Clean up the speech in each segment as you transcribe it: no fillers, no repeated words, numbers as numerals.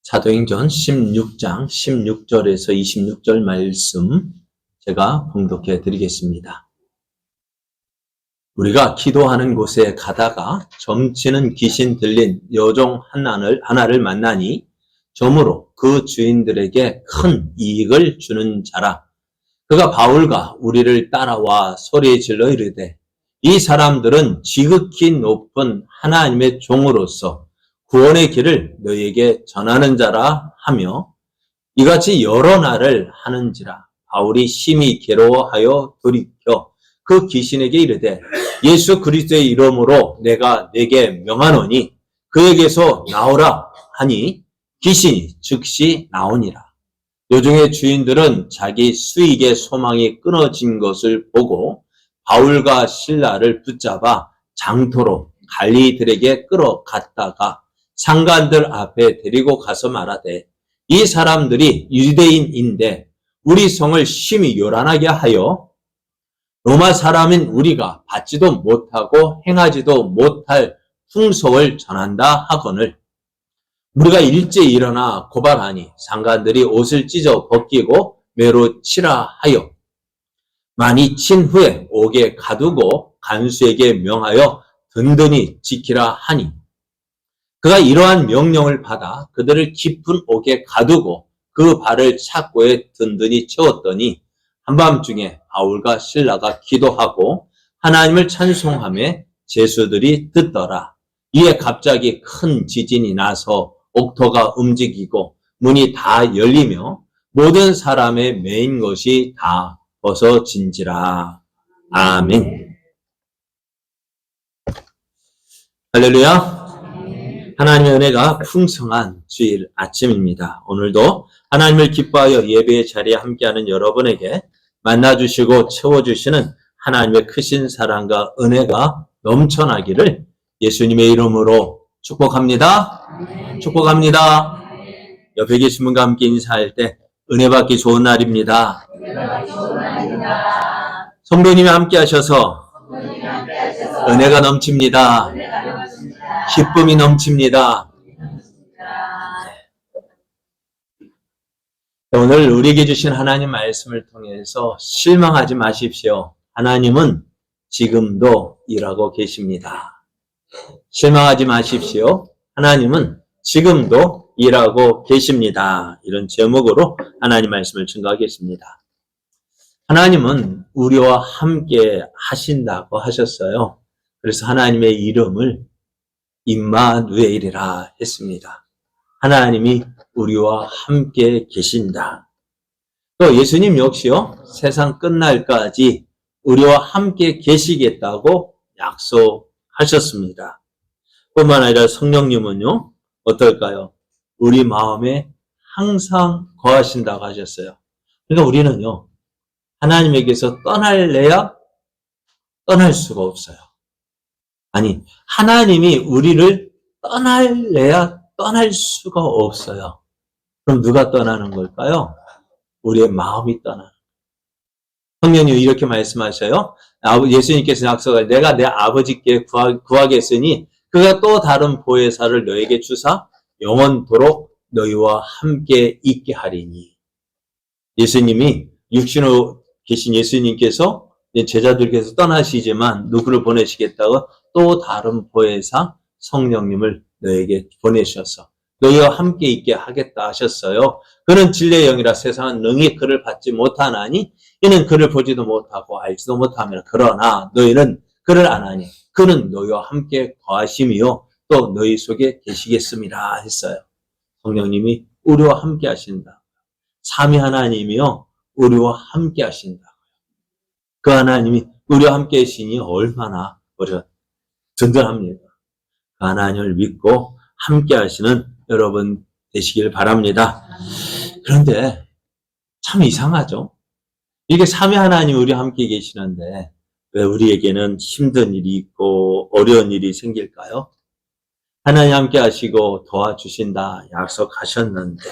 사도행전 16장 16절에서 26절 말씀 제가 봉독해 드리겠습니다. 우리가 기도하는 곳에 가다가 점치는 귀신 들린 여종 하나를 만나니 점으로 그 주인들에게 큰 이익을 주는 자라. 그가 바울과 우리를 따라와 소리 질러 이르되 이 사람들은 지극히 높은 하나님의 종으로서 구원의 길을 너희에게 전하는 자라 하며 이같이 여러 날을 하는지라. 바울이 심히 괴로워하여 돌이켜 그 귀신에게 이르되 예수 그리스도의 이름으로 내가 네게 명하노니 그에게서 나오라 하니 귀신이 즉시 나오니라. 요중의 주인들은 자기 수익의 소망이 끊어진 것을 보고 바울과 실라를 붙잡아 장터로 관리들에게 끌어갔다가 상관들 앞에 데리고 가서 말하되 이 사람들이 유대인인데 우리 성을 심히 요란하게 하여 로마 사람인 우리가 받지도 못하고 행하지도 못할 풍속을 전한다 하거늘 우리가 일제히 일어나 고발하니 상관들이 옷을 찢어 벗기고 매로 치라 하여 많이 친 후에 옥에 가두고 간수에게 명하여 든든히 지키라 하니 그가 이러한 명령을 받아 그들을 깊은 옥에 가두고 그 발을 착고에 든든히 채웠더니 한밤중에 바울과 실라가 기도하고 하나님을 찬송하며 제수들이 듣더라. 이에 갑자기 큰 지진이 나서 옥토가 움직이고 문이 다 열리며 모든 사람의 매인 것이 다 벗어진지라. 아멘. 할렐루야. 하나님의 은혜가 풍성한 주일 아침입니다. 오늘도 하나님을 기뻐하여 예배의 자리에 함께하는 여러분에게 만나주시고 채워주시는 하나님의 크신 사랑과 은혜가 넘쳐나기를 예수님의 이름으로 축복합니다. 축복합니다. 옆에 계신 분과 함께 인사할 때 은혜 받기 좋은 날입니다. 성도님이 함께 하셔서 은혜가 넘칩니다. 기쁨이 넘칩니다. 오늘 우리에게 주신 하나님 말씀을 통해서 실망하지 마십시오. 하나님은 지금도 일하고 계십니다. 실망하지 마십시오. 하나님은 지금도 일하고 계십니다. 이런 제목으로 하나님 말씀을 증거하겠습니다. 하나님은 우리와 함께 하신다고 하셨어요. 그래서 하나님의 이름을 임마누엘이라 했습니다. 하나님이 우리와 함께 계신다. 또 예수님 역시요, 세상 끝날까지 우리와 함께 계시겠다고 약속하셨습니다. 뿐만 아니라 성령님은요, 어떨까요? 우리 마음에 항상 거하신다고 하셨어요. 그러니까 우리는요, 하나님에게서 떠날래야 떠날 수가 없어요. 아니, 하나님이 우리를 떠날래야 떠날 수가 없어요. 그럼 누가 떠나는 걸까요? 우리의 마음이 떠나는 거예요. 성령님이 이렇게 말씀하셔요. 예수님께서 약속할 내가 내 아버지께 구하겠으니 그가 또 다른 보혜사를 너에게 주사 영원토록 너희와 함께 있게 하리니. 예수님이 육신으로 계신 예수님께서 제자들께서 떠나시지만 누구를 보내시겠다고 또 다른 보혜사 성령님을 너에게 보내셔서 너희와 함께 있게 하겠다 하셨어요. 그는 진리의 영이라 세상은 능히 그를 받지 못하나니 이는 그를 보지도 못하고 알지도 못하며 그러나 너희는 그를 아나니 그는 너희와 함께 거하심이요 또 너희 속에 계시겠음이라 했어요. 성령님이 우리와 함께 하신다. 삼위 하나님이요 우리와 함께 하신다. 그 하나님이 우리와 함께 하시니 얼마나 우리가 든든합니다. 그 하나님을 믿고 함께 하시는 여러분 되시길 바랍니다. 그런데 참 이상하죠? 이게 삼위 하나님 우리와 함께 계시는데 왜 우리에게는 힘든 일이 있고 어려운 일이 생길까요? 하나님 함께 하시고 도와주신다 약속하셨는데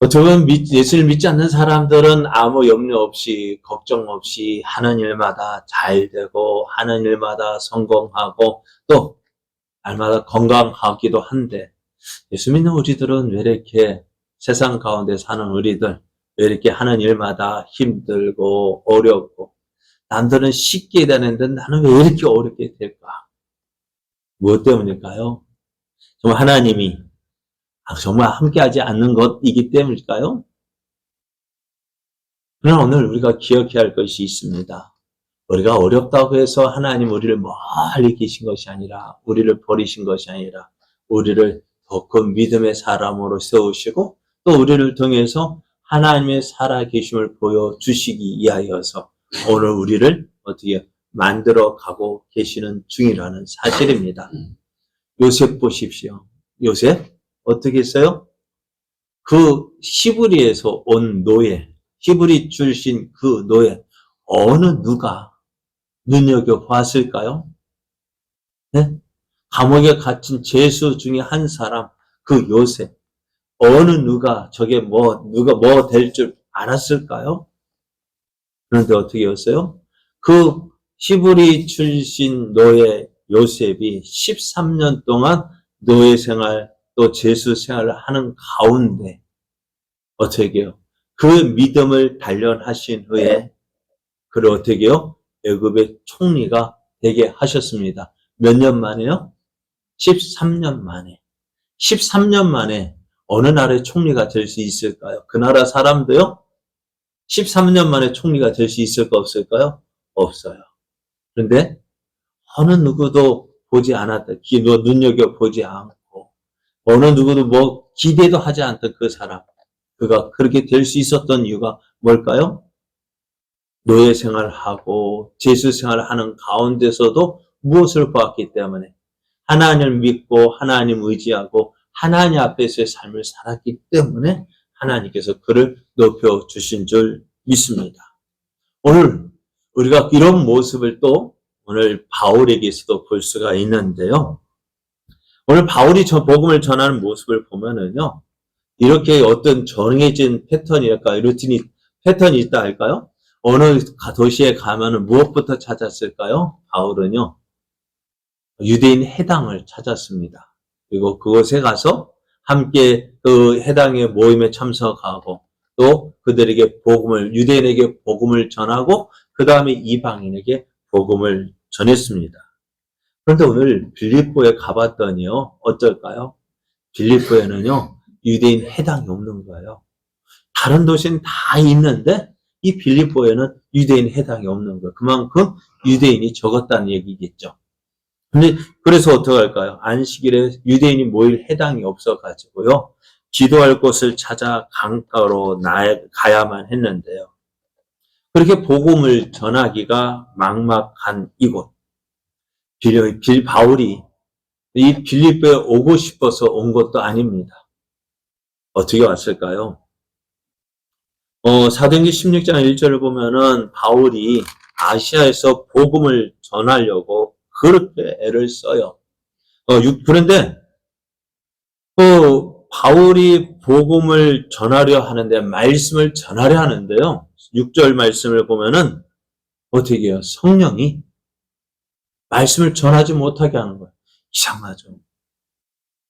어쩌면 예수를 믿지 않는 사람들은 아무 염려 없이 걱정 없이 하는 일마다 잘 되고 하는 일마다 성공하고 또 날마다 건강하기도 한데 예수 믿는 우리들은 왜 이렇게 세상 가운데 사는 우리들, 왜 이렇게 하는 일마다 힘들고 어렵고, 남들은 쉽게 되는데 나는 왜 이렇게 어렵게 될까? 무엇 때문일까요? 정말 하나님이 정말 함께하지 않는 것이기 때문일까요? 그러나 오늘 우리가 기억해야 할 것이 있습니다. 우리가 어렵다고 해서 하나님 우리를 멀리 계신 것이 아니라, 우리를 버리신 것이 아니라, 우리를 더 큰 믿음의 사람으로 세우시고, 또 우리를 통해서 하나님의 살아계심을 보여주시기 위하여서 오늘 우리를 어떻게 만들어 가고 계시는 중이라는 사실입니다. 요셉 보십시오. 요셉 어떻게 했어요? 그 히브리에서 온 노예, 히브리 출신 그 노예, 어느 누가 눈여겨보았을까요? 네? 감옥에 갇힌 죄수 중에 한 사람, 그 요셉, 어느 누가 저게 누가 뭐 될 줄 알았을까요? 그런데 어떻게 했어요? 그 히브리 출신 노예 요셉이 13년 동안 노예 생활, 또 죄수 생활을 하는 가운데 어떻게 해요? 그 믿음을 단련하신 후에 그를 어떻게 해요? 애굽의 총리가 되게 하셨습니다. 몇 년 만에요? 13년 만에. 13년 만에 어느 나라의 총리가 될 수 있을까요? 그 나라 사람도요? 13년 만에 총리가 될 수 있을까 없을까요? 없어요. 그런데 어느 누구도 보지 않았다. 눈여겨보지 않고 어느 누구도 뭐 기대도 하지 않던 그 사람. 그가 그렇게 될 수 있었던 이유가 뭘까요? 노예 생활하고 죄수 생활을 하는 가운데서도 무엇을 보았기 때문에 하나님을 믿고 하나님 의지하고 하나님 앞에서의 삶을 살았기 때문에 하나님께서 그를 높여주신 줄 믿습니다. 오늘 우리가 이런 모습을 또 오늘 바울에게서도 볼 수가 있는데요. 오늘 바울이 저 복음을 전하는 모습을 보면은요. 이렇게 어떤 정해진 패턴이랄까, 루틴이, 패턴이 있다 할까요? 어느 도시에 가면은 무엇부터 찾았을까요? 바울은요, 유대인 회당을 찾았습니다. 그리고 그곳에 가서 함께 그 회당의 모임에 참석하고 또 그들에게 유대인에게 복음을 전하고 그 다음에 이방인에게 복음을 전했습니다. 그런데 오늘 빌립보에 가봤더니요, 어떨까요? 빌립보에는요, 유대인 회당이 없는 거예요. 다른 도시는 다 있는데 이 빌립보에는 유대인 회당이 없는 거예요. 그만큼 유대인이 적었다는 얘기겠죠. 근데 그래서 어떻게 할까요? 안식일에 유대인이 모일 회당이 없어가지고요. 기도할 곳을 찾아 강가로 가야만 했는데요. 그렇게 복음을 전하기가 막막한 이곳. 바울이 이 빌립보에 오고 싶어서 온 것도 아닙니다. 어떻게 왔을까요? 사도행전 16장 1절을 보면은 바울이 아시아에서 복음을 전하려고 그렇게 애를 써요. 그런데 바울이 복음을 전하려 하는데, 말씀을 전하려 하는데요. 6절 말씀을 보면은 어떻게 해요? 성령이 말씀을 전하지 못하게 하는 거예요. 이상하죠.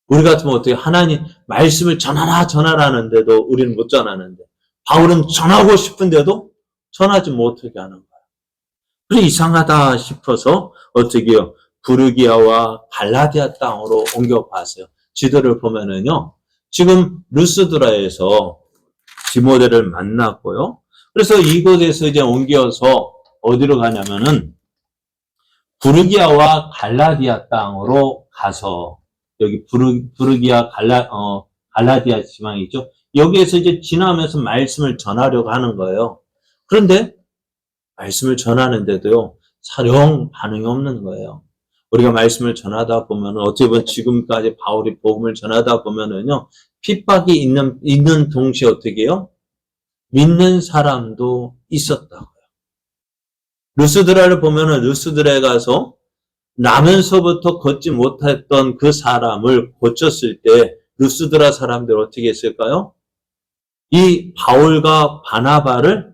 우리 같으면 어떻게 하나님 말씀을 전하라 하는데도 우리는 못 전하는데, 바울은 전하고 싶은데도 전하지 못하게 하는 거예요. 그래 이상하다 싶어서 어떻게 해요? 부르기아와 갈라디아 땅으로 옮겨봤어요. 지도를 보면은요, 지금 루스드라에서 디모데를 만났고요. 그래서 이곳에서 이제 옮겨서 어디로 가냐면은 부르기아와 갈라디아 땅으로 가서, 여기 부르기아 갈라디아 지방이 있죠. 여기에서 이제 지나면서 말씀을 전하려고 하는 거예요. 그런데 말씀을 전하는데도요, 사령 반응이 없는 거예요. 우리가 말씀을 전하다 보면, 어떻게 보면 지금까지 바울이 복음을 전하다 보면은요, 핍박이 있는 동시에 어떻게 해요? 믿는 사람도 있었다고요. 루스드라를 보면은 루스드라에 가서 나면서부터 걷지 못했던 그 사람을 고쳤을 때 루스드라 사람들 어떻게 했을까요? 이 바울과 바나바를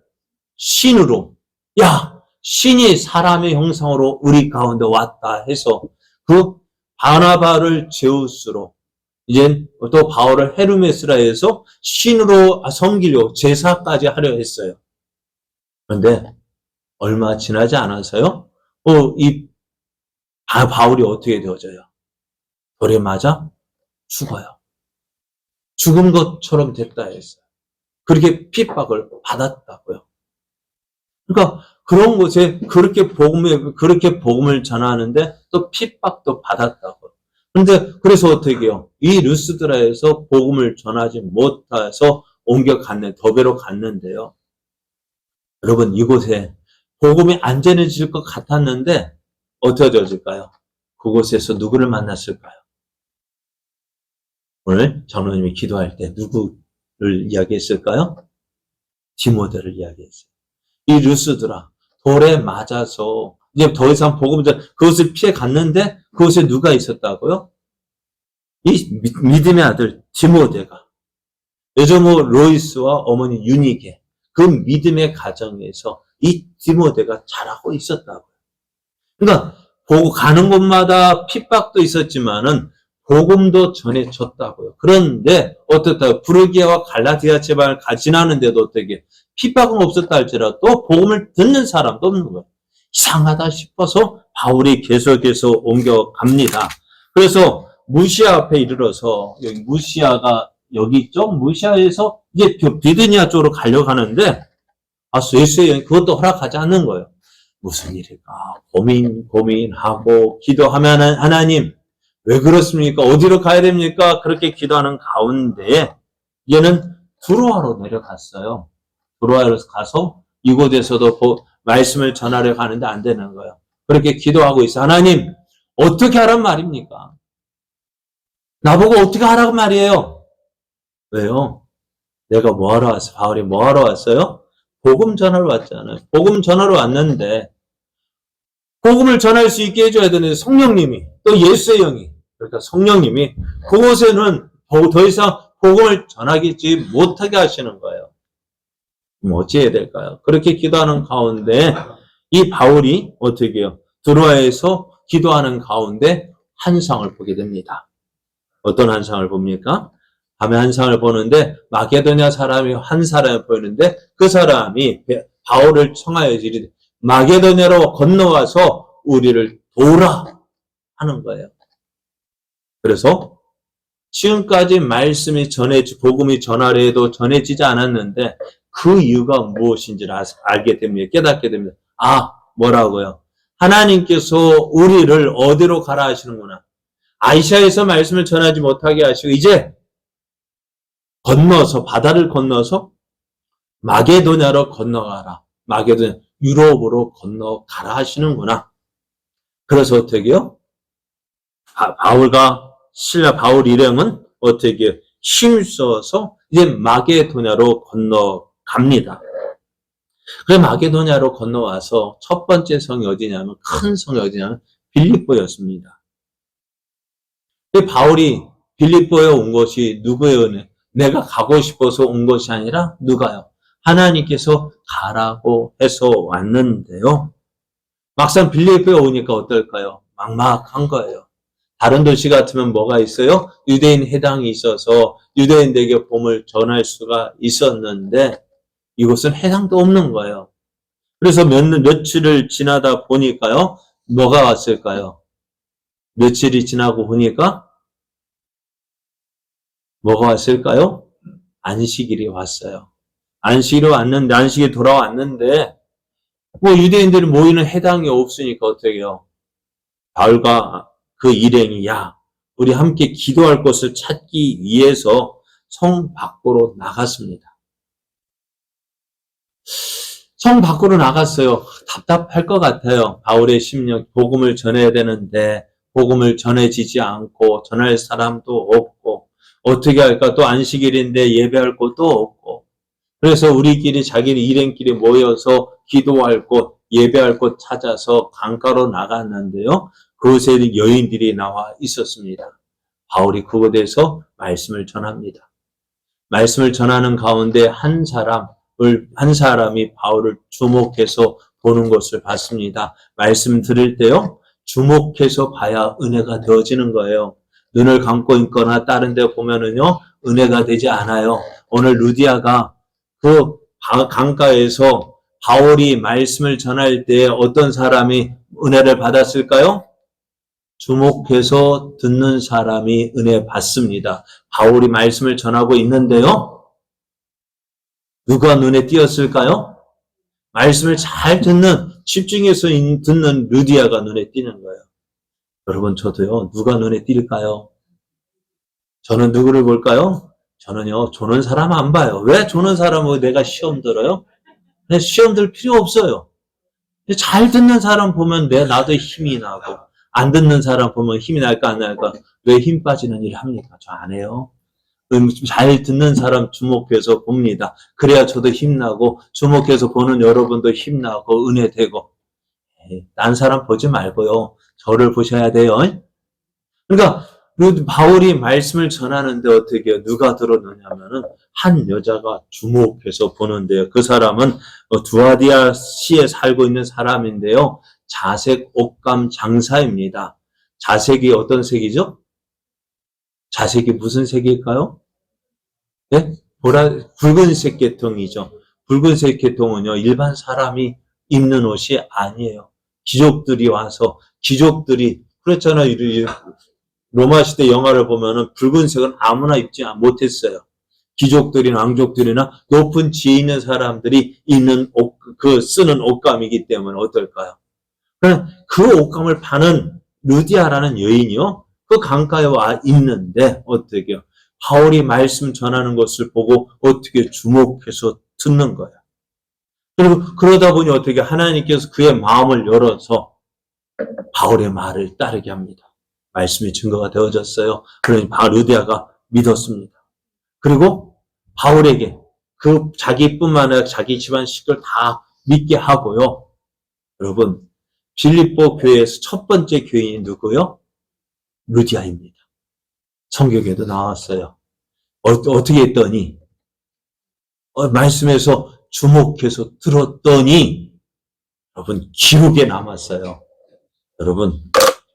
신으로, 야, 신이 사람의 형상으로 우리 가운데 왔다 해서 그 바나바를 제우스로, 이젠 또 바울을 헤르메스라에서 신으로 섬기려 제사까지 하려 했어요. 그런데 얼마 지나지 않아서요. 이 바울이 어떻게 되어져요? 돌에 맞아 죽어요. 죽은 것처럼 됐다 했어요. 그렇게 핍박을 받았다고요. 그러니까 그런 곳에 그렇게 복음을 전하는데 또 핍박도 받았다고요. 그런데 그래서 어떻게 해요? 이 루스드라에서 복음을 전하지 못해서 더베로 갔는데요. 여러분, 이곳에 복음이 안전해질 것 같았는데 어떻게 되어질까요? 그곳에서 누구를 만났을까요? 오늘 장로님이 기도할 때 누구를 이야기했을까요? 디모데를 이야기했어요. 이 루스드라 돌에 맞아서 이제 더 이상 그것을 피해 갔는데 그곳에 누가 있었다고요? 이 믿음의 아들 디모데가 요즘 로이스와 어머니 유니게 그 믿음의 가정에서 이 디모데가 자라고 있었다고요. 그러니까 가는 곳마다 핍박도 있었지만은 복음도 전해졌다고요. 그런데 어떻다? 부르기아와 갈라디아 지방을 지나는데도 어떻게 핍박은 없었다 할지라도 또 복음을 듣는 사람도 없는 거예요. 이상하다 싶어서 바울이 계속해서 옮겨갑니다. 그래서 무시아 앞에 이르러서 여기 무시아가 여기 있죠? 무시아에서 이제 비드니아 쪽으로 가려고 하는데 스웨스의 여행 그것도 허락하지 않는 거예요. 무슨 일일까? 고민하고 기도하면 하나님 왜 그렇습니까? 어디로 가야 됩니까? 그렇게 기도하는 가운데 얘는 두로아로 내려갔어요. 두로아로 가서 이곳에서도 말씀을 전하려고 하는데 안 되는 거예요. 그렇게 기도하고 있어. 하나님 어떻게 하란 말입니까? 나보고 어떻게 하라고 말이에요? 왜요? 내가 뭐하러 왔어? 바울이 뭐하러 왔어요? 복음 전하러 왔잖아요. 복음 전하러 왔는데 복음을 전할 수 있게 해줘야 되는데 성령님이 또 예수의 영이 그러니까 성령님이 그곳에는 더 이상 복음을 전하지 못하게 하시는 거예요. 그럼 어찌해야 될까요? 그렇게 기도하는 가운데 이 바울이 어떻게 해요? 드로아에서 기도하는 가운데 환상을 보게 됩니다. 어떤 환상을 봅니까? 밤에 환상을 보는데 마게도냐 사람이 한 사람을 보이는데 그 사람이 바울을 청하여 이르되 마게도냐로 건너와서 우리를 도우라 하는 거예요. 그래서 지금까지 복음이 전하려 해도 전해지지 않았는데 그 이유가 무엇인지를 알게 됩니다. 깨닫게 됩니다. 뭐라고요? 하나님께서 우리를 어디로 가라 하시는구나. 아시아에서 말씀을 전하지 못하게 하시고 이제 바다를 건너서 마게도냐로 건너가라. 마게도냐, 유럽으로 건너가라 하시는구나. 그래서 어떻게 해요? 바울 일행은 어떻게 힘써서 이제 마게도냐로 건너갑니다. 그래 마게도냐로 건너와서 첫 번째 성이 어디냐면 큰 성이 어디냐면 빌립보였습니다. 바울이 빌립보에 온 것이 누구의 은혜? 내가 가고 싶어서 온 것이 아니라 누가요? 하나님께서 가라고 해서 왔는데요. 막상 빌립보에 오니까 어떨까요? 막막한 거예요. 다른 도시 같으면 뭐가 있어요? 유대인 해당이 있어서 유대인들에게 복음을 전할 수가 있었는데 이곳은 해당도 없는 거예요. 그래서 며칠을 지나다 보니까요. 뭐가 왔을까요? 며칠이 지나고 보니까 뭐가 왔을까요? 안식일이 왔어요. 안식이 돌아왔는데 유대인들이 모이는 해당이 없으니까 어떻게 해요? 바울과 그 일행이 우리 함께 기도할 곳을 찾기 위해서 성 밖으로 나갔습니다. 성 밖으로 나갔어요. 답답할 것 같아요. 바울의 심령, 복음을 전해야 되는데 복음을 전해지지 않고 전할 사람도 없고 어떻게 할까? 또 안식일인데 예배할 곳도 없고 그래서 자기네 일행끼리 모여서 기도할 곳, 예배할 곳 찾아서 강가로 나갔는데요. 그곳에 여인들이 나와 있었습니다. 바울이 그곳에서 말씀을 전합니다. 말씀을 전하는 가운데 한 사람이 바울을 주목해서 보는 것을 봤습니다. 말씀 들을 때요. 주목해서 봐야 은혜가 되어지는 거예요. 눈을 감고 있거나 다른 데 보면은요, 은혜가 되지 않아요. 오늘 루디아가 그 강가에서 바울이 말씀을 전할 때 어떤 사람이 은혜를 받았을까요? 주목해서 듣는 사람이 은혜 받습니다. 바울이 말씀을 전하고 있는데요. 누가 눈에 띄었을까요? 말씀을 잘 듣는, 집중해서 듣는 루디아가 눈에 띄는 거예요. 여러분, 저도요, 누가 눈에 띌까요? 저는 누구를 볼까요? 저는요, 조는 사람 안 봐요. 왜 조는 사람은 내가 시험 들어요? 시험 들 필요 없어요. 잘 듣는 사람 보면 나도 힘이 나고, 안 듣는 사람 보면 힘이 날까 안 날까? 왜 힘 빠지는 일 합니까? 저 안 해요. 잘 듣는 사람 주목해서 봅니다. 그래야 저도 힘나고, 주목해서 보는 여러분도 힘나고, 은혜 되고. 딴 사람 보지 말고요. 저를 보셔야 돼요. 그러니까 바울이 말씀을 전하는데 어떻게 해요? 누가 들었느냐면은 한 여자가 주목해서 보는데요. 그 사람은 두아디아시에 살고 있는 사람인데요. 자색 옷감 장사입니다. 자색이 어떤 색이죠? 자색이 무슨 색일까요? 네? 붉은색 계통이죠. 붉은색 계통은요, 일반 사람이 입는 옷이 아니에요. 귀족들이 와서, 귀족들이, 그렇잖아요. 로마 시대 영화를 보면은 붉은색은 아무나 입지 못했어요. 귀족들이나 왕족들이나 높은 지위 있는 사람들이 입는 옷, 쓰는 옷감이기 때문에 어떨까요? 그 옷감을 파는 루디아라는 여인이요. 그 강가에 와 있는데 어떻게요? 바울이 말씀 전하는 것을 보고 어떻게 주목해서 듣는 거예요. 그리고 그러다 보니 어떻게 하나님께서 그의 마음을 열어서 바울의 말을 따르게 합니다. 말씀이 증거가 되어졌어요. 그러니 루디아가 믿었습니다. 그리고 바울에게 자기뿐만 아니라 자기 집안 식구를 다 믿게 하고요. 여러분, 빌립보 교회에서 첫 번째 교인이 누구요? 루디아입니다. 성경에도 나왔어요. 어떻게 했더니 말씀에서 주목해서 들었더니 여러분 기록에 남았어요. 여러분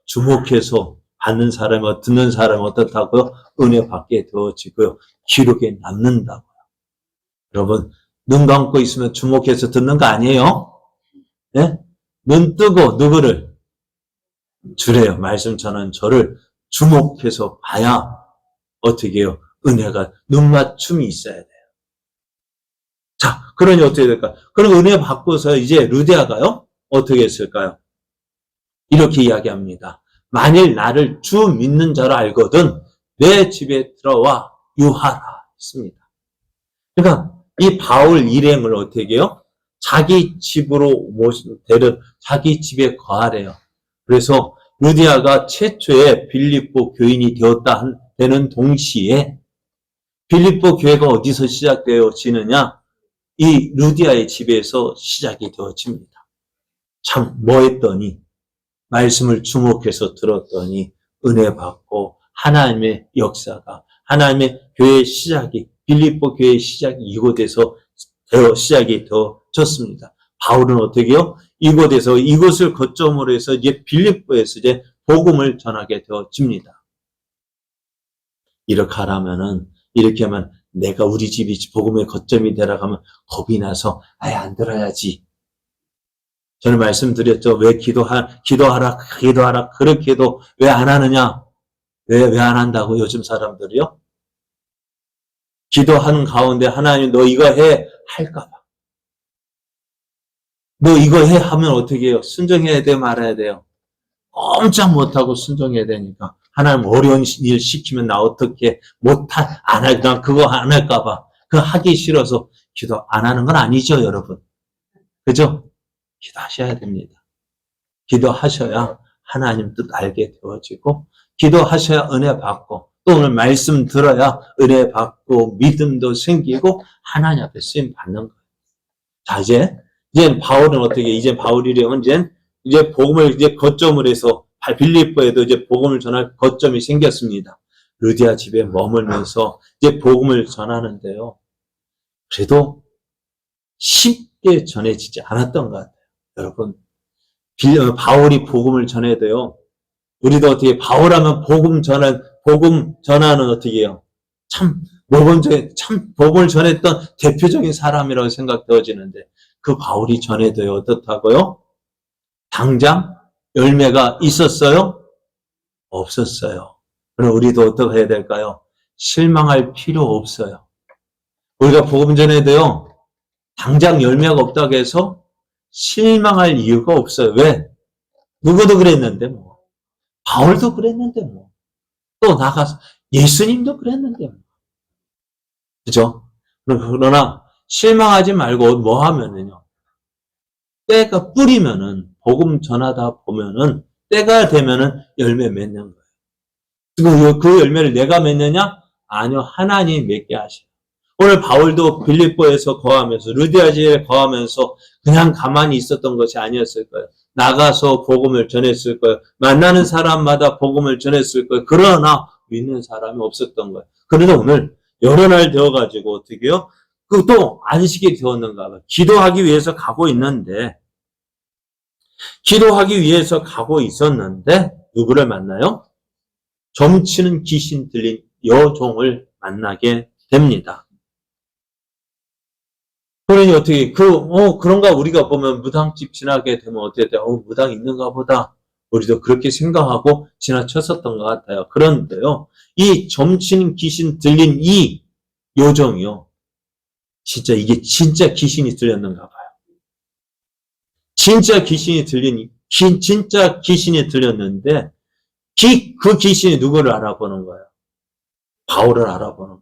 주목해서 받는 사람이 듣는 사람이 어떻다고요? 은혜 받게 되어지고요. 기록에 남는다고요. 여러분 눈 감고 있으면 주목해서 듣는 거 아니에요? 네? 눈 뜨고 누구를? 주래요. 말씀 전한 저를 주목해서 봐야 어떻게 해요? 은혜가 눈맞춤이 있어야 돼요. 자, 그러니 어떻게 될까요? 그럼 은혜 받고서 이제 루디아가요? 어떻게 했을까요? 이렇게 이야기합니다. 만일 나를 주 믿는 자로 알거든 내 집에 들어와 유하라 했습니다. 그러니까 이 바울 일행을 어떻게 해요? 자기 집으로 자기 집에 거하래요. 그래서 루디아가 최초의 빌립보 교인이 되는 동시에 빌립보 교회가 어디서 시작되어지느냐? 이 루디아의 집에서 시작이 되어집니다. 참 뭐 했더니 말씀을 주목해서 들었더니 은혜 받고 하나님의 역사가 하나님의 교회의 시작이 빌립보 교회의 시작이 이곳에서 시작이 되어졌습니다. 바울은 어떻게 해요? 이곳을 거점으로 해서 이제 빌립보에서 이제 복음을 전하게 되어집니다. 이렇게 하면 내가 우리 집이 복음의 거점이 되라 하면 겁이 나서 아예 안 들어야지. 저는 말씀드렸죠. 왜 기도하라 그렇게 해도 왜 안 하느냐? 왜 안 한다고 요즘 사람들이요? 기도하는 가운데 하나님 너 이거 해 할까 봐. 너 이거 해 하면 어떻게 해요? 순종해야 돼 말아야 돼요? 꼼짝 못하고 순종해야 되니까. 하나님 어려운 일 시키면 나 어떻게 난 그거 안 할까 봐. 그거 하기 싫어서 기도 안 하는 건 아니죠, 여러분. 그죠? 기도하셔야 됩니다. 기도하셔야 하나님 뜻 알게 되어지고, 기도하셔야 은혜 받고, 또 오늘 말씀 들어야 은혜 받고, 믿음도 생기고, 하나님 앞에 쓰임 받는 거예요. 자, 이제 바울은 이제 바울이려면 이제 복음을 이제 거점을 해서 빌립보에도 이제 복음을 전할 거점이 생겼습니다. 루디아 집에 머물면서 이제 복음을 전하는데요. 그래도 쉽게 전해지지 않았던 것 같아요. 여러분, 바울이 복음을 전해도요. 우리도 어떻게 바울하면 복음 전할 복음 전하는 어떻게 해요? 참 복음을 전했던 대표적인 사람이라고 생각되어지는데 그 바울이 전해도요 어떻다고요? 당장 열매가 있었어요? 없었어요. 그럼 우리도 어떻게 해야 될까요? 실망할 필요 없어요. 우리가 복음 전해도요 당장 열매가 없다고 해서 실망할 이유가 없어요. 왜? 누구도 그랬는데 뭐. 바울도 그랬는데 뭐. 또 나가서 예수님도 그랬는데 뭐. 그죠? 그러나 실망하지 말고 뭐 하면은요. 때가 뿌리면은 복음 전하다 보면은 때가 되면은 열매 맺는 거예요. 그 열매를 내가 맺느냐? 아니요. 하나님이 맺게 하셔요. 오늘 바울도 빌립보에서 거하면서 루디아지에 거하면서 그냥 가만히 있었던 것이 아니었을 거예요. 나가서 복음을 전했을 거예요. 만나는 사람마다 복음을 전했을 거예요. 그러나 믿는 사람이 없었던 거예요. 그래서 오늘 여러 날 되어가지고 어떻게 해요? 그 또 안식이 되었는가 봐요. 기도하기 위해서 가고 있는데 누구를 만나요? 점치는 귀신 들린 여종을 만나게 됩니다. 그러니 어떻게 그런가 우리가 보면 무당집 지나게 되면 어떻게 돼요? 무당 있는가 보다. 우리도 그렇게 생각하고 지나쳤었던 것 같아요. 그런데요, 이 점치는 귀신 들린 이 요정이요, 이게 진짜 귀신이 들렸는가 봐요. 진짜 귀신이 들렸는데 그 귀신이 누구를 알아보는 거예요? 바울을 알아보는 거예요.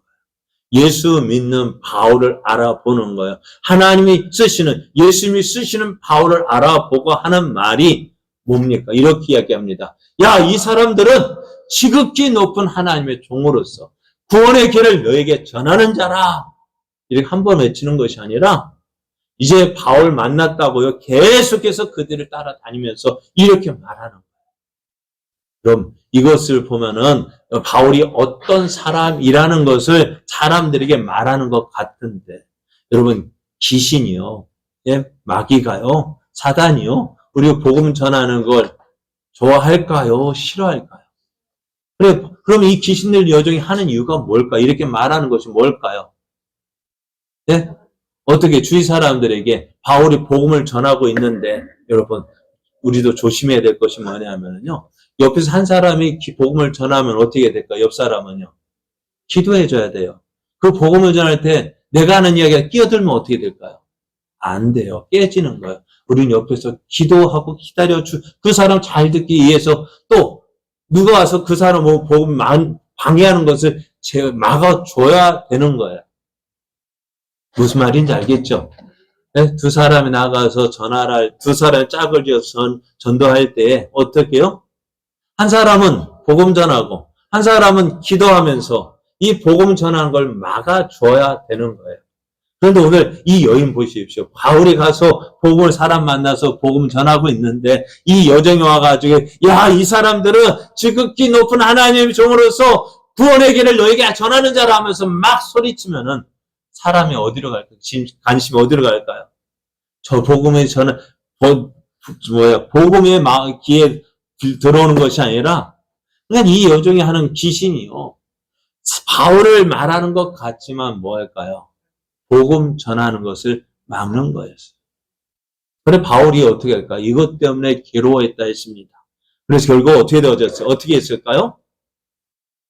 예수 믿는 바울을 알아보는 거예요. 예수님이 쓰시는 바울을 알아보고 하는 말이 뭡니까? 이렇게 이야기합니다. 야, 이 사람들은 지극히 높은 하나님의 종으로서 구원의 길을 너에게 전하는 자라. 이렇게 한 번 외치는 것이 아니라 이제 바울 만났다고요. 계속해서 그들을 따라다니면서 이렇게 말하는 거예요. 그럼 이것을 보면은 바울이 어떤 사람이라는 것을 사람들에게 말하는 것 같은데, 여러분, 귀신이요, 마귀가요, 사단이요, 우리가 복음 전하는 걸 좋아할까요? 싫어할까요? 그럼 이 귀신들 여종이 하는 이유가 뭘까? 이렇게 말하는 것이 뭘까요? 네? 어떻게 주위 사람들에게 바울이 복음을 전하고 있는데, 여러분, 우리도 조심해야 될 것이 뭐냐면요. 옆에서 한 사람이 복음을 전하면 어떻게 될까요? 옆 사람은요. 기도해 줘야 돼요. 그 복음을 전할 때 내가 하는 이야기가 끼어들면 어떻게 될까요? 안 돼요. 깨지는 거예요. 우리는 옆에서 기도하고 그 사람 잘 듣기 위해서 또 누가 와서 그 사람 복음 방해하는 것을 막아줘야 되는 거예요. 무슨 말인지 알겠죠? 네? 두 사람이 나가서 두 사람이 짝을 지어서 전도할 때 어떻게 해요? 한 사람은 복음 전하고 한 사람은 기도하면서 이 복음 전하는 걸 막아줘야 되는 거예요. 그런데 오늘 이 여인 보십시오. 바울이 가서 사람 만나서 복음 전하고 있는데 이 여정이 와가지고 야, 이 사람들은 지극히 높은 하나님의 종으로서 구원의 길을 너에게 전하는 자라 하면서 막 소리치면은 사람이 어디로 갈까요? 관심이 어디로 갈까요? 저 복음의 복음의 귀에 들어오는 것이 아니라 그냥 이 여종이 하는 귀신이요. 바울을 말하는 것 같지만 뭐 할까요? 복음 전하는 것을 막는 거였어요. 그래 바울이 어떻게 할까요? 이것 때문에 괴로워했다 했습니다. 그래서 결국 어떻게 되어졌어요? 어떻게 했을까요?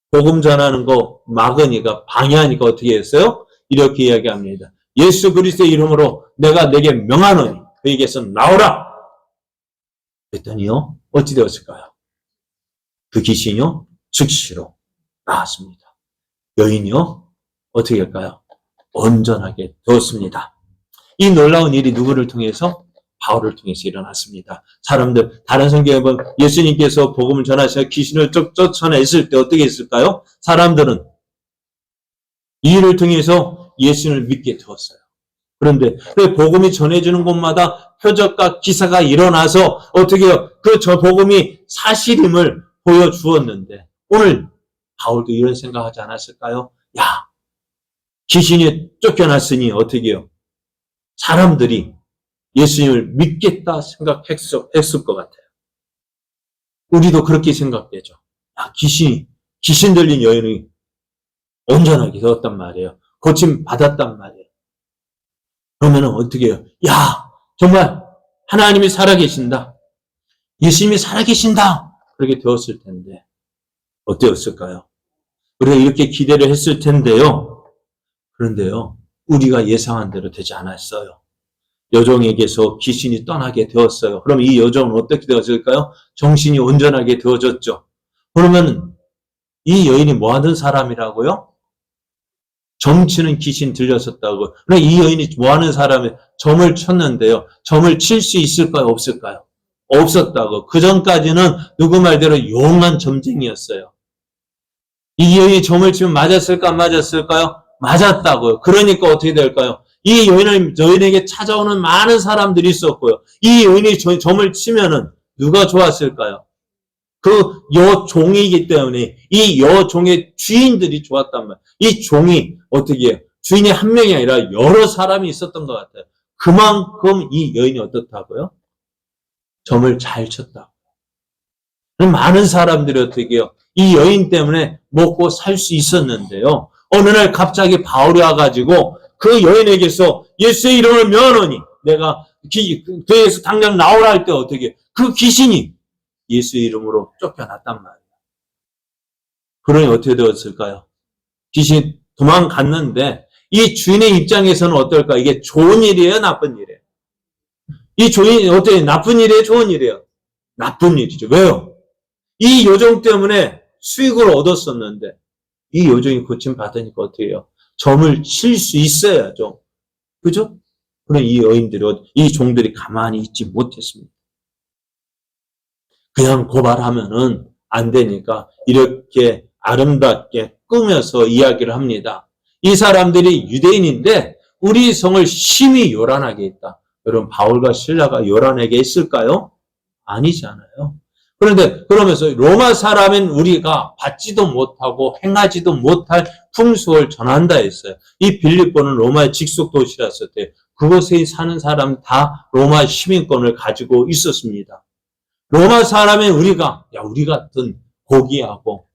복음 전하는 거 막으니까 방해하니까 어떻게 했어요? 이렇게 이야기합니다. 예수 그리스도의 이름으로 내게 명하노니 그에게서 나오라. 그랬더니요. 어찌 되었을까요? 그 귀신이요. 즉시로 나왔습니다. 여인이요. 어떻게 할까요? 온전하게 되었습니다. 이 놀라운 일이 누구를 통해서? 바울을 통해서 일어났습니다. 다른 성경에 보면 예수님께서 복음을 전하셔서 귀신을 쫓아냈을 때 어떻게 했을까요? 사람들은 이 일을 통해서 예수님을 믿게 되었어요. 그런데 복음이 전해지는 곳마다 표적과 기사가 일어나서 어떻게 해요? 저 복음이 사실임을 보여주었는데 오늘 바울도 이런 생각하지 않았을까요? 야, 귀신이 쫓겨났으니 어떻게 해요? 사람들이 예수님을 믿겠다 생각했을 것 같아요. 우리도 그렇게 생각되죠. 야, 귀신이 귀신 들린 여인이 온전하게 되었단 말이에요. 고침 받았단 말이에요. 그러면은 어떻게 해요? 야, 정말 하나님이 살아계신다. 예수님이 살아계신다. 그렇게 되었을 텐데 어땠을까요? 우리가 이렇게 기대를 했을 텐데요. 그런데요, 우리가 예상한 대로 되지 않았어요. 여종에게서 귀신이 떠나게 되었어요. 그럼 이 여종은 어떻게 되었을까요? 정신이 온전하게 되어졌죠. 그러면 이 여인이 뭐 하던 사람이라고요? 점치는 귀신 들렸었다고. 그럼 이 여인이 뭐 하는 사람이 점을 쳤는데요. 점을 칠 수 있을까요? 없을까요? 없었다고. 그 전까지는 누구 말대로 용한 점쟁이였어요. 이 여인이 점을 치면 맞았을까 안 맞았을까요? 맞았다고요. 그러니까 어떻게 될까요? 이 여인에게 찾아오는 많은 사람들이 있었고요. 이 여인이 점을 치면은 누가 좋았을까요? 그 여종이기 때문에 이 여종의 주인들이 좋았단 말이에요. 이 종이 어떻게 해요? 주인이 한 명이 아니라 여러 사람이 있었던 것 같아요. 그만큼 이 여인이 어떻다고요? 점을 잘 쳤다. 많은 사람들이 어떻게 해요? 이 여인 때문에 먹고 살 수 있었는데요. 어느 날 갑자기 바울이 와가지고 그 여인에게서 예수의 이름을 명하노니 내가 그에서 당장 나오라 할 때 어떻게 해요? 그 귀신이 예수의 이름으로 쫓겨났단 말이에요. 그러니 어떻게 되었을까요? 귀신이 도망갔는데 이 주인의 입장에서는 어떨까? 이게 좋은 일이에요? 나쁜 일이에요? 이 주인이 어떻게 나쁜 일이에요? 좋은 일이에요? 나쁜 일이죠. 왜요? 이 요정 때문에 수익을 얻었었는데 이 요정이 고침받으니까 어떻게 해요? 점을 칠 수 있어야죠. 그죠? 그럼 이 여인들이, 이 종들이 가만히 있지 못했습니다. 그냥 고발하면은 안 되니까 이렇게 아름답게 꾸며서 이야기를 합니다. 이 사람들이 유대인인데 우리 성을 심히 요란하게 했다. 여러분, 바울과 실라가 요란하게 했을까요? 아니잖아요. 그런데 그러면서 로마 사람인 우리가 받지도 못하고 행하지도 못할 풍속을 전한다 했어요. 이 빌립보는 로마의 직속 도시라서 그곳에 사는 사람 다 로마 시민권을 가지고 있었습니다. 로마 사람인 우리가 우리 같은 고귀하고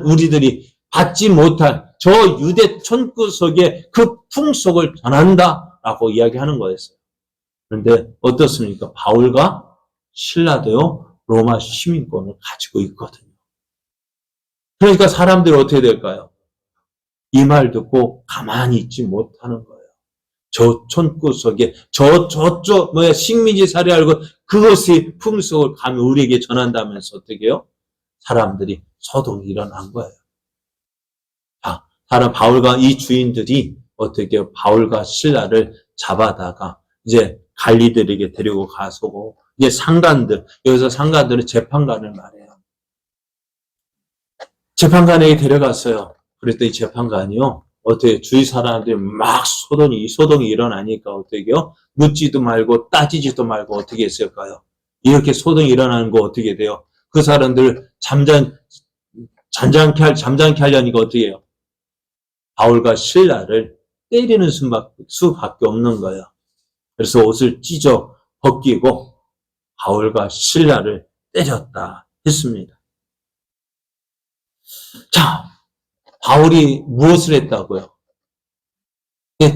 우리들이 받지 못할 저 유대 촌구석의 그 풍속을 전한다라고 이야기하는 거였어요. 그런데 어떻습니까? 바울과 실라도요, 로마 시민권을 가지고 있거든요. 그러니까 사람들이 어떻게 될까요? 이 말 듣고 가만히 있지 못하는 거예요. 저 촌구석에, 저쪽, 식민지 사례 알고 그것의 풍속을 감히 우리에게 전한다면서 어떻게 해요? 사람들이 소동이 일어난 거예요. 자, 바울과 이 주인들이 어떻게 해요? 바울과 실라를 잡아다가 이제 관리들에게 데리고 가서고, 이제 상관들, 여기서 상관들은 재판관을 말해요. 재판관에게 데려갔어요. 그랬더니 재판관이요, 어떻게 주위 사람들이 막 소동이 일어나니까 어떻게 해요? 묻지도 말고 따지지도 말고 어떻게 했을까요? 이렇게 소동이 일어나는 거 어떻게 돼요? 그 사람들 잠잠케 하려니까 어떻게 해요? 바울과 실라를 때리는 수밖에 없는 거예요. 그래서 옷을 찢어 벗기고 바울과 실라를 때렸다 했습니다. 자, 바울이 무엇을 했다고요?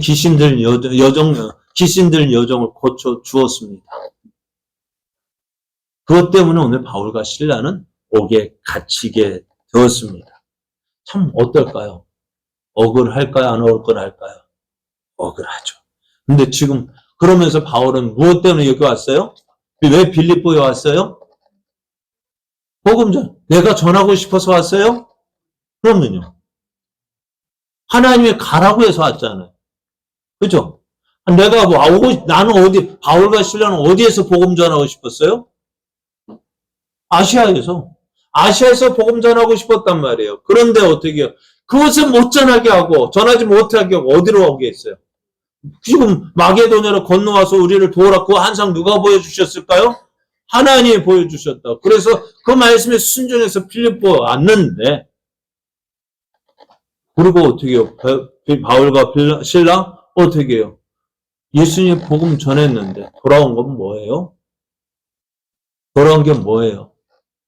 귀신들 여정을 고쳐 주었습니다. 그것 때문에 오늘 바울과 실라는 옥에 갇히게 되었습니다. 참 어떨까요? 억울할까요? 안 억울할까요? 억울하죠. 근데 지금 그러면서 바울은 무엇 때문에 여기 왔어요? 왜 빌립보에 왔어요? 복음 내가 전하고 싶어서 왔어요? 그러면요. 하나님이 가라고 해서 왔잖아요. 그죠? 내가 나는 바울과 실라는 어디에서 복음 전하고 싶었어요? 아시아에서 복음 전하고 싶었단 말이에요. 그런데 어떻게 해요? 그것을 못 전하게 하고, 전하지 못하게 하고, 어디로 오게 했어요? 지금 마게도냐로 건너와서 우리를 도우라. 그 한상 누가 보여주셨을까요? 하나님이 보여주셨다. 그래서 그 말씀에 순종해서 빌립보 왔는데, 그리고 어떻게 해요? 바울과 실라? 어떻게 해요? 예수님 복음 전했는데, 돌아온 건 뭐예요? 돌아온 게 뭐예요?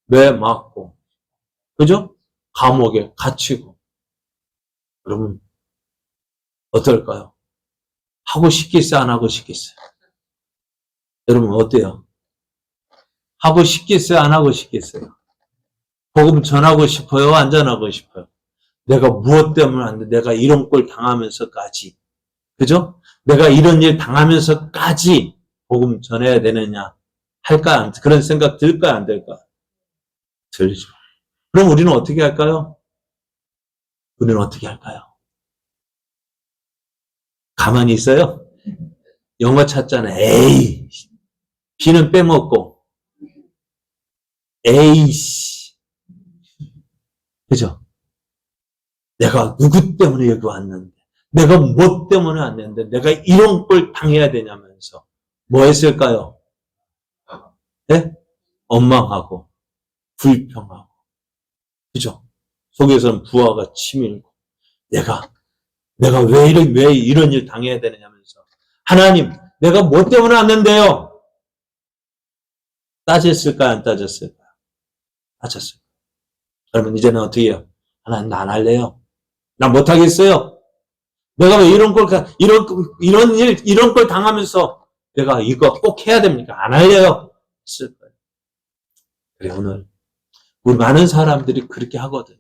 왜 맞고, 그죠? 감옥에 갇히고. 그러면 어떨까요? 하고 싶겠어요? 안 하고 싶겠어요? 여러분 어때요? 하고 싶겠어요? 안 하고 싶겠어요? 복음 전하고 싶어요? 안 전하고 싶어요? 내가 무엇 때문에 안 돼? 내가 이런 꼴 당하면서까지. 그죠? 내가 이런 일 당하면서까지 복음 전해야 되느냐? 할까? 그런 생각 들까? 안 들까? 들죠. 그럼 우리는 어떻게 할까요? 우리는 어떻게 할까요? 가만히 있어요? 영어 찾잖아요. 에이, 비는 빼먹고, 에이씨. 그죠? 내가 누구 때문에 여기 왔는데, 내가 뭐 때문에 왔는데, 내가 이런 걸 당해야 되냐면서, 뭐 했을까요? 네? 원망하고, 불평하고, 그죠? 속에서는 부하가 치밀고, 내가 왜 이런 일 당해야 되느냐면서, 하나님, 내가 뭐 때문에 왔는데요? 따졌을까요? 안 따졌을까요? 따졌어요. 그러면 이제는 어떻게 해요? 하나님, 나 안 할래요. 나 못하겠어요. 내가 왜 이런 걸 당하면서 내가 이거 꼭 해야 됩니까? 안 할래요. 했을 거예요. 그래, 오늘, 우리 많은 사람들이 그렇게 하거든요.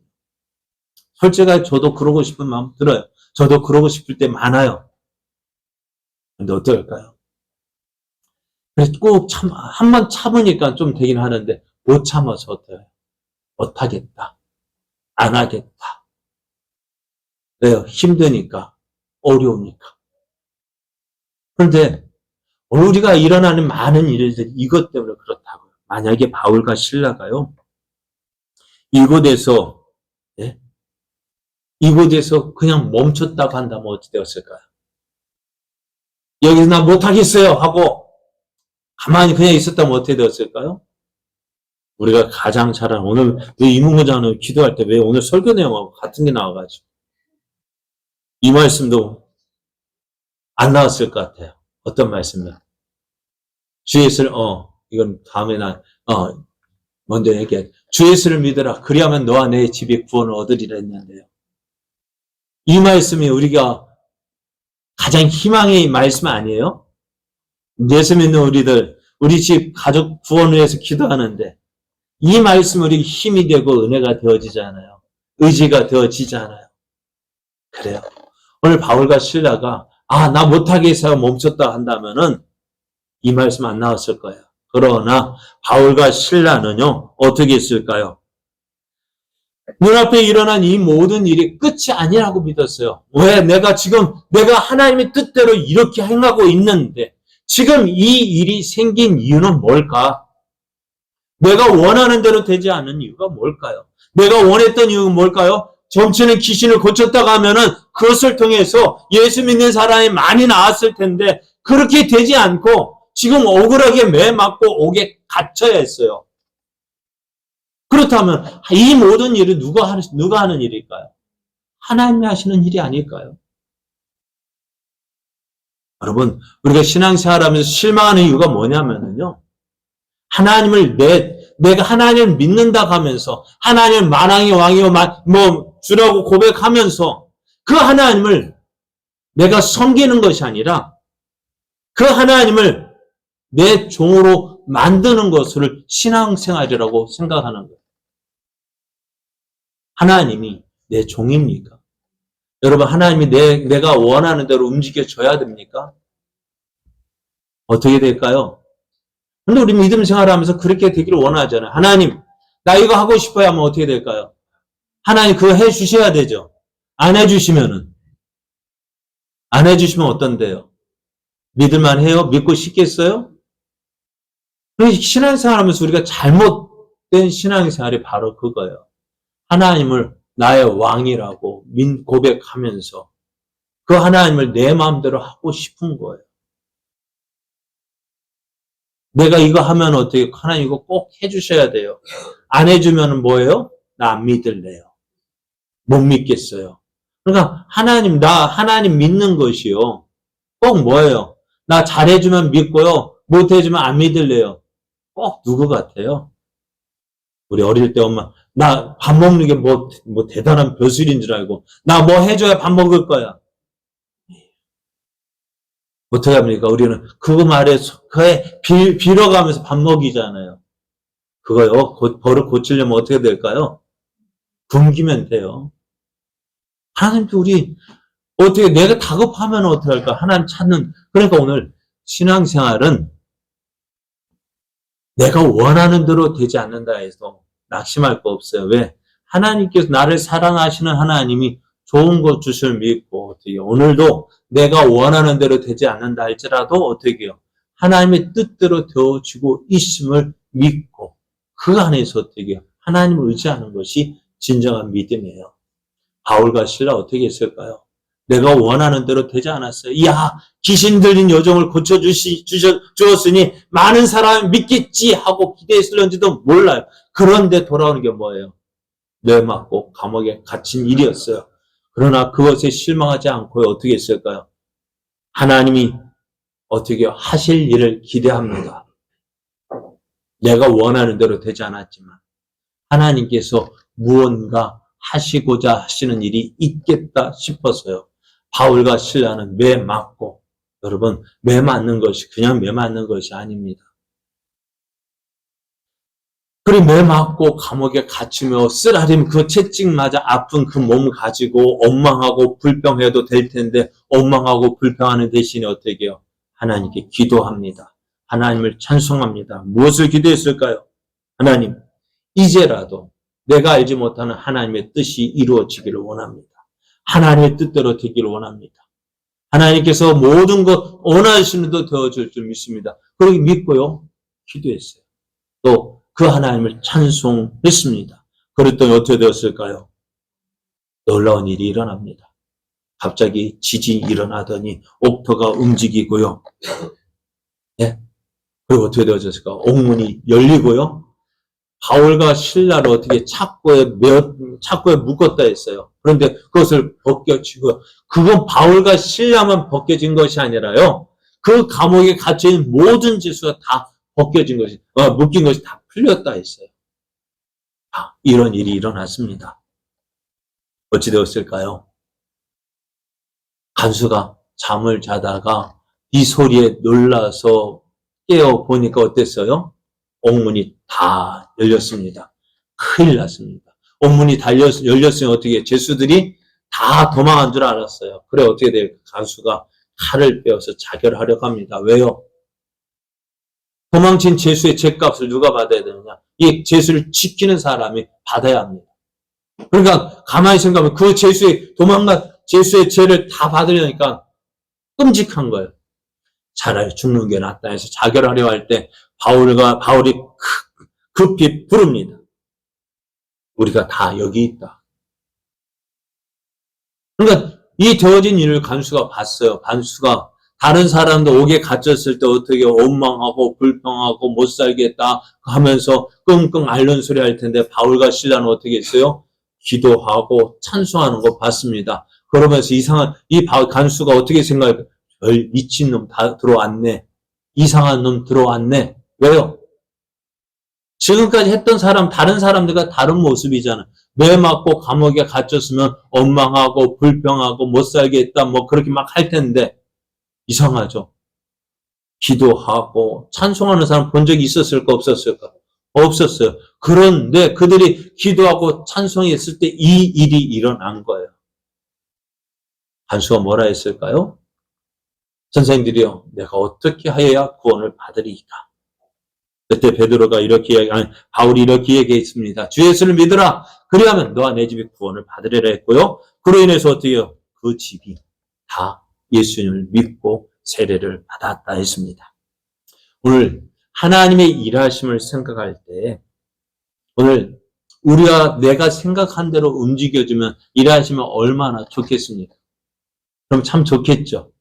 솔직하게 저도 그러고 싶은 마음 들어요. 저도 그러고 싶을 때 많아요. 근데 어떨까요? 그래서 꼭 한번 참으니까 좀 되긴 하는데, 못 참아서 어때요? 못하겠다. 안 하겠다. 왜요? 힘드니까. 어려우니까. 그런데 오늘 우리가 일어나는 많은 일들이 이것 때문에 그렇다고요. 만약에 바울과 실라가요. 이곳에서 예? 이곳에서 그냥 멈췄다고 한다면 어찌 되었을까요? 여기서 나 못하겠어요 하고 가만히 그냥 있었다면 어떻게 되었을까요? 우리가 가장 잘 아는 오늘 왜 이문고장은 기도할 때 왜 오늘 설교 내용하고 같은 게 나와가지고 이 말씀도 안 나왔을 것 같아요. 어떤 말씀이요? 주 예수를 이건 다음에 먼저 얘기해. 주 예수를 믿어라. 그리하면 너와 내 집에 구원을 얻으리라 했는데요. 이 말씀이 우리가 가장 희망의 말씀 아니에요? 예수 믿는 우리 집 가족 구원을 위해서 기도하는데 이 말씀이 우리 힘이 되고 은혜가 되어지잖아요. 의지가 되어지잖아요. 그래요. 오늘 바울과 실라가 나 못하게 해서 멈췄다 한다면은 이 말씀 안 나왔을 거예요. 그러나 바울과 실라는요. 어떻게 했을까요? 눈앞에 일어난 이 모든 일이 끝이 아니라고 믿었어요. 왜? 내가 하나님의 뜻대로 이렇게 행하고 있는데 지금 이 일이 생긴 이유는 뭘까? 내가 원하는 대로 되지 않는 이유가 뭘까요? 내가 원했던 이유가 뭘까요? 점치는 귀신을 고쳤다고 하면은 그것을 통해서 예수 믿는 사람이 많이 나왔을 텐데 그렇게 되지 않고 지금 억울하게 매 맞고 옥에 갇혀야 했어요. 그렇다면 이 모든 일을 누가 하는 일일까요? 하나님이 하시는 일이 아닐까요? 여러분, 우리가 신앙생활하면서 실망하는 이유가 뭐냐면요. 내가 하나님을 믿는다고 하면서 하나님을 만왕의 왕이요 주라고 고백하면서 그 하나님을 내가 섬기는 것이 아니라 그 하나님을 내 종으로 만드는 것을 신앙생활이라고 생각하는 거예요. 하나님이 내 종입니까? 여러분, 하나님이 내가 원하는 대로 움직여줘야 됩니까? 어떻게 될까요? 근데 우리 믿음 생활하면서 그렇게 되기를 원하잖아요. 하나님, 나 이거 하고 싶어요 하면 어떻게 될까요? 하나님 그거 해주셔야 되죠. 안 해주시면 어떤데요? 믿을만 해요? 믿고 싶겠어요? 신앙생활 하면서 우리가 잘못된 신앙생활이 바로 그거예요. 하나님을 나의 왕이라고 고백하면서 그 하나님을 내 마음대로 하고 싶은 거예요. 내가 이거 하면 어떻게, 하나님 이거 꼭 해주셔야 돼요. 안 해주면 뭐예요? 나 안 믿을래요. 못 믿겠어요. 그러니까 하나님 믿는 것이요. 꼭 뭐예요? 나 잘해주면 믿고요. 못해주면 안 믿을래요. 꼭 누구 같아요? 우리 어릴 때 엄마, 나 밥 먹는 게 뭐 대단한 벼슬인 줄 알고, 나 뭐 해줘야 밥 먹을 거야. 어떻게 합니까? 우리는 그거 말에, 그에 빌어가면서 밥 먹이잖아요. 그거요, 버릇 고치려면 어떻게 될까요? 굶기면 돼요. 하나님도 우리, 어떻게, 내가 다급하면 어떻게 할까? 하나님 찾는, 그러니까 오늘 신앙생활은 내가 원하는 대로 되지 않는다 해서 낙심할 거 없어요. 왜? 하나님께서 나를 사랑하시는 하나님이 좋은 것 주실 믿고, 어떻게, 오늘도 내가 원하는 대로 되지 않는다 할지라도 어떻게 해요? 하나님의 뜻대로 되어지고 있음을 믿고, 그 안에서 어떻게 해요? 하나님을 의지하는 것이 진정한 믿음이에요. 바울과 실라 어떻게 했을까요? 내가 원하는 대로 되지 않았어요. 야, 귀신 들린 여종을 고쳐주었으니 많은 사람이 믿겠지 하고 기대했을런지도 몰라요. 그런데 돌아오는 게 뭐예요? 뇌 맞고 감옥에 갇힌 일이었어요. 그러나 그것에 실망하지 않고 어떻게 했을까요? 하나님이 어떻게 하실 일을 기대합니다. 내가 원하는 대로 되지 않았지만 하나님께서 무언가 하시고자 하시는 일이 있겠다 싶어서요. 바울과 실라는 매 맞고, 여러분, 매 맞는 것이 그냥 매 맞는 것이 아닙니다. 그리고 매 맞고 감옥에 갇히며 쓰라림 그 채찍 맞아 아픈 그 몸 가지고 원망하고 불평해도 될 텐데 원망하고 불평하는 대신에 어떻게 해요? 하나님께 기도합니다. 하나님을 찬송합니다. 무엇을 기도했을까요? 하나님, 이제라도 내가 알지 못하는 하나님의 뜻이 이루어지기를 원합니다. 하나님의 뜻대로 되기를 원합니다. 하나님께서 모든 것 원하시는 대로 되어질 줄 믿습니다. 그렇게 믿고요. 기도했어요. 또 그 하나님을 찬송했습니다. 그랬더니 어떻게 되었을까요? 놀라운 일이 일어납니다. 갑자기 지진이 일어나더니 옥토가 움직이고요. 네? 그리고 어떻게 되어졌을까? 옥문이 열리고요. 바울과 실라를 어떻게 착고에 묶었다 했어요. 그런데 그것을 벗겨지고, 그건 바울과 실라만 벗겨진 것이 아니라요. 그 감옥에 갇혀있는 모든 죄수가 다 벗겨진 것이, 묶인 것이 다 풀렸다 했어요. 이런 일이 일어났습니다. 어찌 되었을까요? 간수가 잠을 자다가 이 소리에 놀라서 깨어 보니까 어땠어요? 옥문이 다 열렸습니다. 큰일 났습니다. 옥문이 열렸으면 어떻게, 죄수들이 다 도망한 줄 알았어요. 그래, 어떻게 돼요? 간수가 칼을 빼어서 자결하려고 합니다. 왜요? 도망친 죄수의 죄값을 누가 받아야 되느냐? 이 죄수를 지키는 사람이 받아야 합니다. 그러니까 가만히 생각하면 그 도망간 죄수의 죄를 다 받으려니까 끔찍한 거예요. 차라리 죽는 게 낫다 해서 자결하려 할 때 바울이 급히 부릅니다. 우리가 다 여기 있다. 그러니까 이 되어진 일을 간수가 봤어요. 간수가 다른 사람도 옥에 갇혔을 때 어떻게 원망하고 불평하고 못 살겠다 하면서 끙끙 앓는 소리 할 텐데 바울과 실라는 어떻게 했어요? 기도하고 찬송하는 거 봤습니다. 그러면서 이 간수가 어떻게 생각할까요? 미친놈 다 들어왔네. 이상한 놈 들어왔네. 왜요? 지금까지 했던 다른 사람들과 다른 모습이잖아. 매 맞고 감옥에 갇혔으면 원망하고 불평하고 못 살겠다 그렇게 막 할 텐데 이상하죠. 기도하고 찬송하는 사람 본 적이 있었을까 없었을까? 없었어요. 그런데 그들이 기도하고 찬송했을 때 이 일이 일어난 거예요. 간수가 뭐라 했을까요? 선생님들이요, 내가 어떻게 하여야 구원을 받으리이까? 그때 바울이 이렇게 얘기했습니다. 주 예수를 믿으라. 그리하면 너와 내 집이 구원을 받으리라 했고요. 그로 인해서 어떻게 해요? 그 집이 다 예수님을 믿고 세례를 받았다 했습니다. 오늘 하나님의 일하심을 생각할 때 오늘 내가 생각한 대로 움직여주면 일하시면 얼마나 좋겠습니까? 그럼 참 좋겠죠.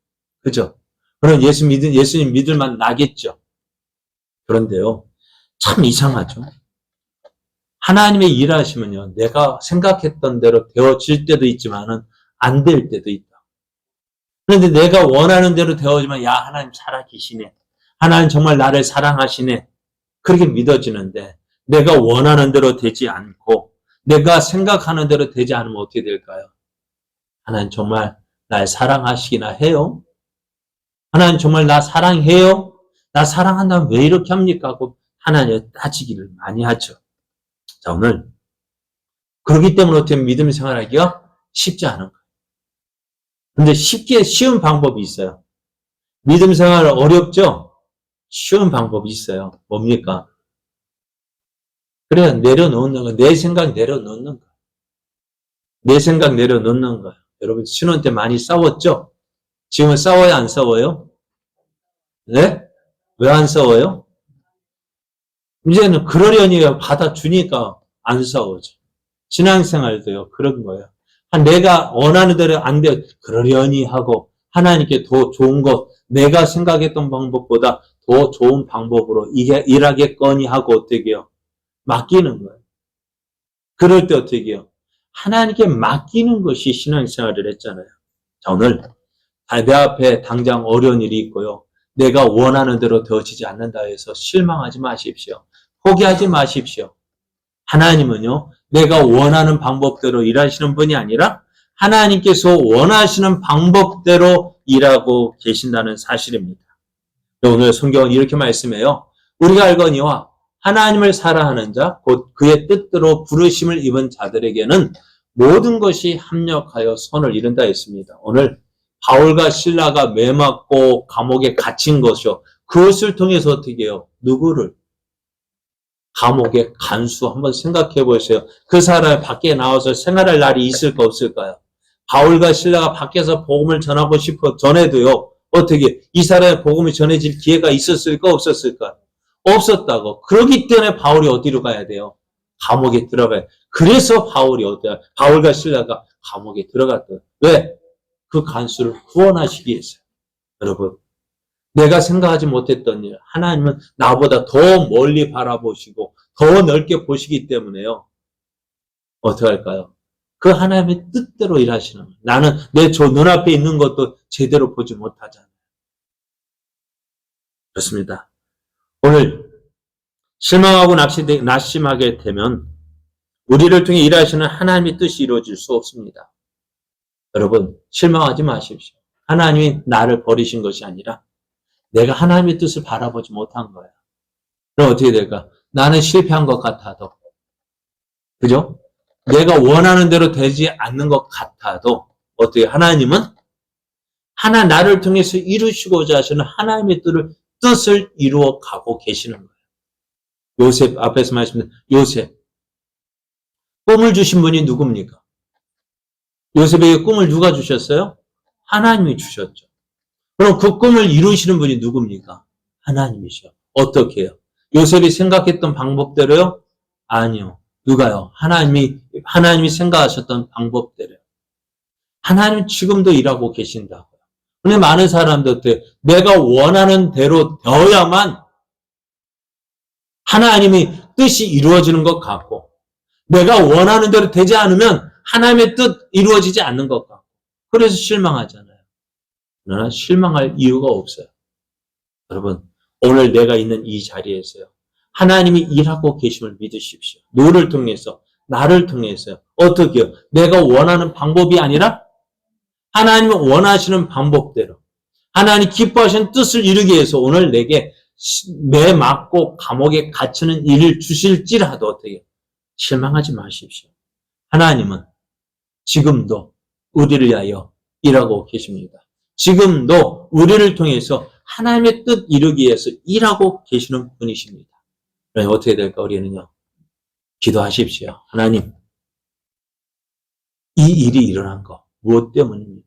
그죠? 그럼 예수님 믿을만 나겠죠. 그런데요, 참 이상하죠. 하나님의 일하시면요, 내가 생각했던 대로 되어질 때도 있지만은 안 될 때도 있다. 그런데 내가 원하는 대로 되어지면, 야, 하나님 살아계시네. 하나님 정말 나를 사랑하시네. 그렇게 믿어지는데, 내가 원하는 대로 되지 않고, 내가 생각하는 대로 되지 않으면 어떻게 될까요? 하나님 정말 날 사랑하시기나 해요? 하나님 정말 나 사랑해요? 나 사랑한다면 왜 이렇게 합니까? 하고 하나님을 따지기를 많이 하죠. 자, 오늘 그렇기 때문에 어떻게 믿음 생활하기가 쉽지 않은 거예요. 근데 쉬운 방법이 있어요. 믿음 생활 어렵죠? 쉬운 방법이 있어요. 뭡니까? 그래, 내려놓는 거. 내 생각 내려놓는 거. 내 생각 내려놓는 거예요. 여러분, 신혼 때 많이 싸웠죠? 지금은 싸워요, 안 싸워요? 네? 왜 안 싸워요? 이제는 그러려니 받아주니까 안 싸우죠. 신앙생활도요, 그런 거예요. 내가 원하는 대로 안 돼, 그러려니 하고, 하나님께 더 좋은 것, 내가 생각했던 방법보다 더 좋은 방법으로 일하겠거니 하고 어떻게 해요? 맡기는 거예요. 그럴 때 어떻게 해요? 하나님께 맡기는 것이 신앙생활을 했잖아요. 자, 오늘 내 앞에 당장 어려운 일이 있고요. 내가 원하는 대로 되어지지 않는다 해서 실망하지 마십시오. 포기하지 마십시오. 하나님은요, 내가 원하는 방법대로 일하시는 분이 아니라 하나님께서 원하시는 방법대로 일하고 계신다는 사실입니다. 오늘 성경은 이렇게 말씀해요. 우리가 알거니와 하나님을 사랑하는 자, 곧 그의 뜻대로 부르심을 입은 자들에게는 모든 것이 합력하여 선을 이룬다 했습니다. 오늘 바울과 실라가 매맞고 감옥에 갇힌 것이요. 그것을 통해서 어떻게 해요? 누구를? 감옥의 간수 한번 생각해 보세요. 그 사람이 밖에 나와서 생활할 날이 있을까 없을까요? 바울과 실라가 밖에서 복음을 전하고 싶어 전해도요. 어떻게 이 사람의 복음이 전해질 기회가 있었을까 없었을까? 없었다고. 그렇기 때문에 바울이 어디로 가야 돼요? 감옥에 들어가요. 그래서 바울과 실라가 감옥에 들어갔대요. 왜? 그 간수를 구원하시기 위해서. 여러분, 내가 생각하지 못했던 일, 하나님은 나보다 더 멀리 바라보시고 더 넓게 보시기 때문에요. 어떻게 할까요? 그 하나님의 뜻대로 일하시는 거예요. 나는 내 눈앞에 있는 것도 제대로 보지 못하잖아요. 그렇습니다. 오늘 실망하고 낙심하게 되면 우리를 통해 일하시는 하나님의 뜻이 이루어질 수 없습니다. 여러분, 실망하지 마십시오. 하나님이 나를 버리신 것이 아니라 내가 하나님의 뜻을 바라보지 못한 거예요. 그럼 어떻게 될까? 나는 실패한 것 같아도, 그죠? 내가 원하는 대로 되지 않는 것 같아도, 어떻게 하나님은 나를 통해서 이루시고자 하시는 하나님의 뜻을 이루어 가고 계시는 거예요. 요셉, 앞에서 말씀드린 요셉. 꿈을 주신 분이 누굽니까? 요셉에게 꿈을 누가 주셨어요? 하나님이 주셨죠. 그럼 그 꿈을 이루시는 분이 누굽니까? 하나님이죠. 어떻게 해요? 요셉이 생각했던 방법대로요? 아니요. 누가요? 하나님이 생각하셨던 방법대로요. 하나님 지금도 일하고 계신다고요. 근데 많은 사람들 내가 원하는 대로 되어야만 하나님이 뜻이 이루어지는 것 같고, 내가 원하는 대로 되지 않으면 하나님의 뜻 이루어지지 않는 것 같고, 그래서 실망하잖아요. 그러나 실망할 이유가 없어요. 여러분, 오늘 내가 있는 이 자리에서요. 하나님이 일하고 계심을 믿으십시오. 너를 통해서, 나를 통해서요. 어떻게요? 내가 원하는 방법이 아니라 하나님이 원하시는 방법대로, 하나님 기뻐하시는 뜻을 이루기 위해서 오늘 내게 매 맞고 감옥에 갇히는 일을 주실지라도 어떻게 실망하지 마십시오. 하나님은 지금도 우리를 위하여 일하고 계십니다. 지금도 우리를 통해서 하나님의 뜻 이루기 위해서 일하고 계시는 분이십니다. 그럼 어떻게 될까? 우리는요, 기도하십시오. 하나님, 이 일이 일어난 거 무엇 때문입니까?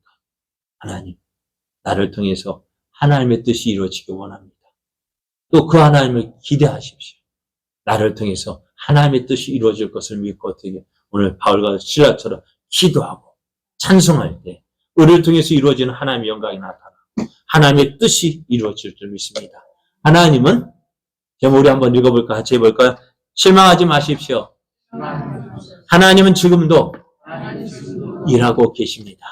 하나님, 나를 통해서 하나님의 뜻이 이루어지기 원합니다. 또 그 하나님을 기대하십시오. 나를 통해서 하나님의 뜻이 이루어질 것을 믿고 어떻게 오늘 바울과 실라처럼 기도하고 찬송할 때 우리를 통해서 이루어지는 하나님의 영광이 나타나 하나님의 뜻이 이루어질 줄 믿습니다. 하나님은, 우리 한번 읽어볼까? 같이 해볼까요? 실망하지 마십시오. 하나님은 지금도 일하고 계십니다.